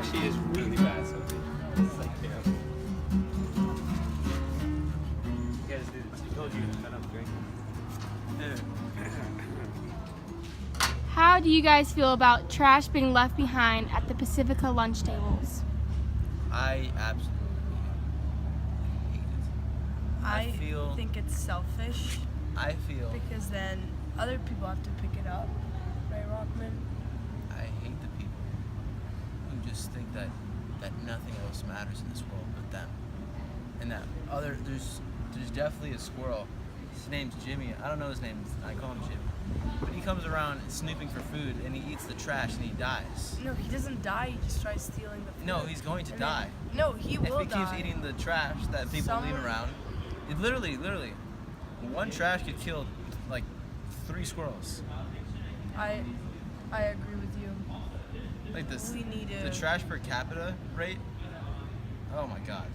actually is really bad, Sophie. It's like, you guys do this. I told you to shut up drinking. How do you guys feel about trash being left behind at the Pacifica lunch tables? I absolutely hate it. I think it's selfish I feel because then other people have to pick it up, right, Rockman? I hate the people who just think that nothing else matters in this world but them. And that there's definitely a squirrel. His name's Jimmy. I don't know his name. I call him Jimmy. But he comes around snooping for food and he eats the trash and he dies. No, he doesn't die. He just tries stealing the food. No, he's going to And then- die. No, he will If he die. keeps eating the trash that people leave Someone- around, it literally, one trash could kill like 3 squirrels. I agree with you. Like this, We need the to. trash per capita rate. Oh my god.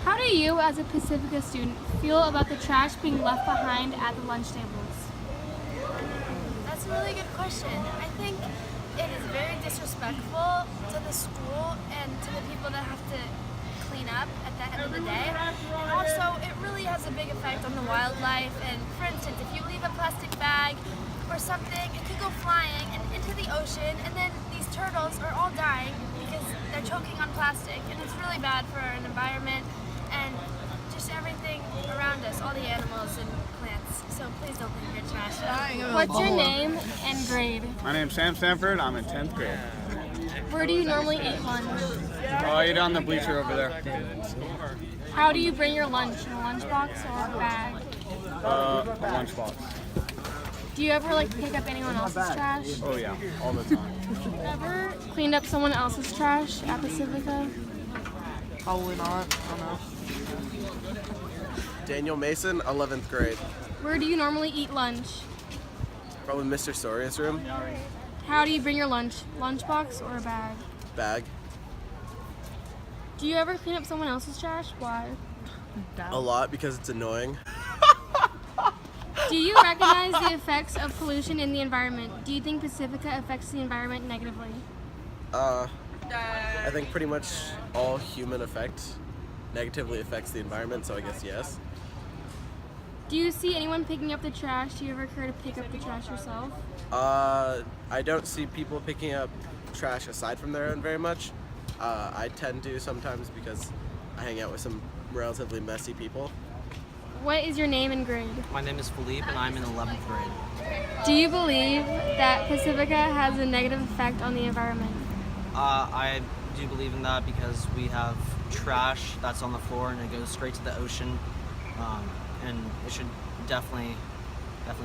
How do you, as a Pacifica student, feel about the trash being left behind at the lunch tables? That's a really good question. I think it is very disrespectful to the school and to the people that have to clean up at the end of the day. And also, it really has a big effect on the wildlife. And for instance, if you leave a plastic bag or something, it could go flying and into the ocean, and then these turtles are all dying because they're choking on plastic. And it's really bad for our environment and just everything around us, all the animals and plants. So please don't leave your trash out. What's your name and grade? My name's Sam Stanford. I'm in 10th grade. Where do you normally eat lunch? I eat on the bleacher over there. How do you bring your lunch? In a lunchbox or a bag? A lunchbox. Do you ever like pick up anyone else's trash? Oh yeah, all the time. Ever cleaned up someone else's trash at Pacifica? Probably not. I don't know. Daniel Mason, 11th grade. Where do you normally eat lunch? Probably Mr. Soria's room. How do you bring your lunch? Lunchbox or a bag? Bag. Do you ever clean up someone else's trash? Why? A lot because it's annoying. Do you recognize the effects of pollution in the environment? Do you think Pacifica affects the environment negatively? I think pretty much all human effect negatively affects the environment, so I guess yes. Do you see anyone picking up the trash? Do you ever care to pick up the trash yourself? I don't see people picking up trash aside from their own very much. I tend to sometimes because I hang out with some relatively messy people. What is your name and grade? My name is Philippe and I'm in 11th grade. Do you believe that Pacifica has a negative effect on the environment? I do believe in that because we have trash that's on the floor and it goes straight to the ocean, and it should definitely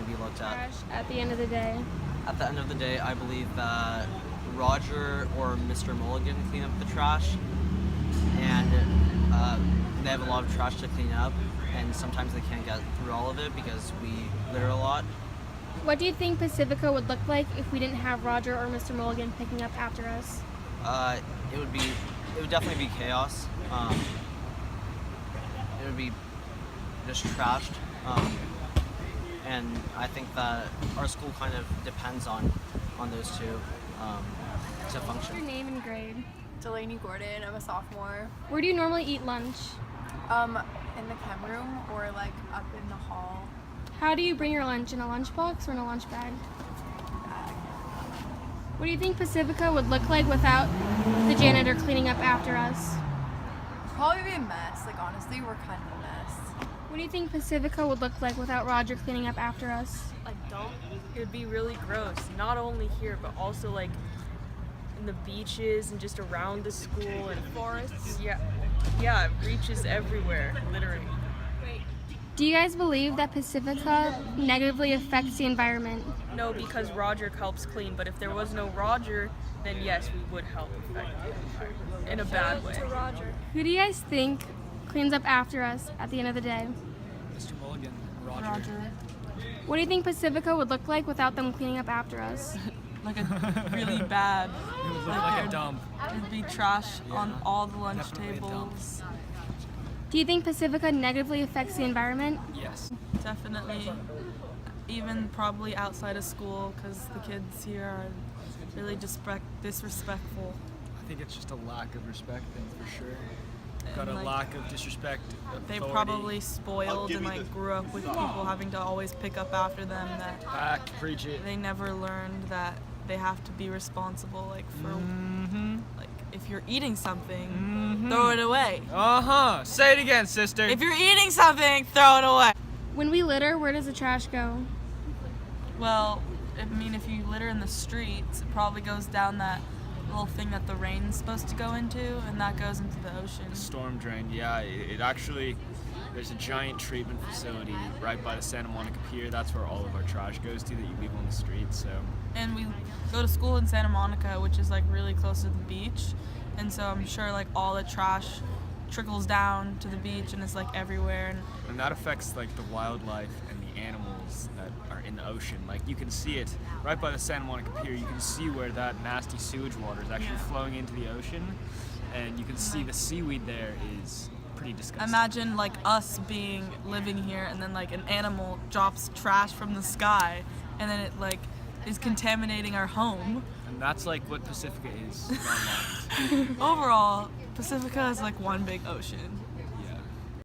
be looked at. Trash at the end of the day. At the end of the day, I believe that Roger or Mr. Mulligan clean up the trash, and they have a lot of trash to clean up, and sometimes they can't get through all of it because we litter a lot. What do you think Pacifica would look like if we didn't have Roger or Mr. Mulligan picking up after us? It would definitely be chaos. It would be just trashed, and I think that our school kind of depends on those two to function. What's your name and grade? Delaney Gordon, I'm a sophomore. Where do you normally eat lunch? In the chem room or like up in the hall. How do you bring your lunch? In a lunchbox or in a lunch bag? What do you think Pacifica would look like without the janitor cleaning up after us? Probably be a mess. Like honestly, we're kind of a mess. What do you think Pacifica would look like without Roger cleaning up after us? It would be really gross, not only here but also like in the beaches and just around the school and Forests. yeah, it reaches everywhere, literally. Do you guys believe that Pacifica negatively affects the environment? No, because Roger helps clean, but if there was no Roger, then yes, we would help affect the environment in a bad way. To Roger. Who do you guys think cleans up after us at the end of the day? Mr. Mulligan, Roger. What do you think Pacifica would look like without them cleaning up after us? Like a really bad. It would look like a dump. There'd be trash on all the lunch Definitely a dump. tables. Do you think Pacifica negatively affects the environment? Yes. Definitely. Even probably outside of school because the kids here are really disrespectful. think it's just a lack of respect thing for sure. Got a like, lack of disrespect. They authority. probably spoiled and like grew up with people having to always pick up after them. That Fact, preach it. they never learned that they have to be responsible. Like for like if you're eating something, throw it away. Say it again, sister. If you're eating something, throw it away. When we litter, where does the trash go? Well, I mean, if you litter in the streets, it probably goes down that little thing that the rain's supposed to go into, and that goes into the ocean. Storm drain, yeah. It actually, there's a giant treatment facility right by the Santa Monica Pier. That's where all of our trash goes to that you leave on the street. So. And we go to school in Santa Monica, which is like really close to the beach, and so I'm sure like all the trash trickles down to the beach and it's like everywhere. And that affects like the wildlife and the animals that are in the ocean. Like you can see it right by the Santa Monica Pier. You can see where that nasty sewage water is actually flowing into the ocean, and you can see the seaweed there is pretty disgusting. Imagine like us living here, and then like an animal drops trash from the sky, and then it like is contaminating our home. And that's like what Pacifica is. Overall, Pacifica is like one big ocean.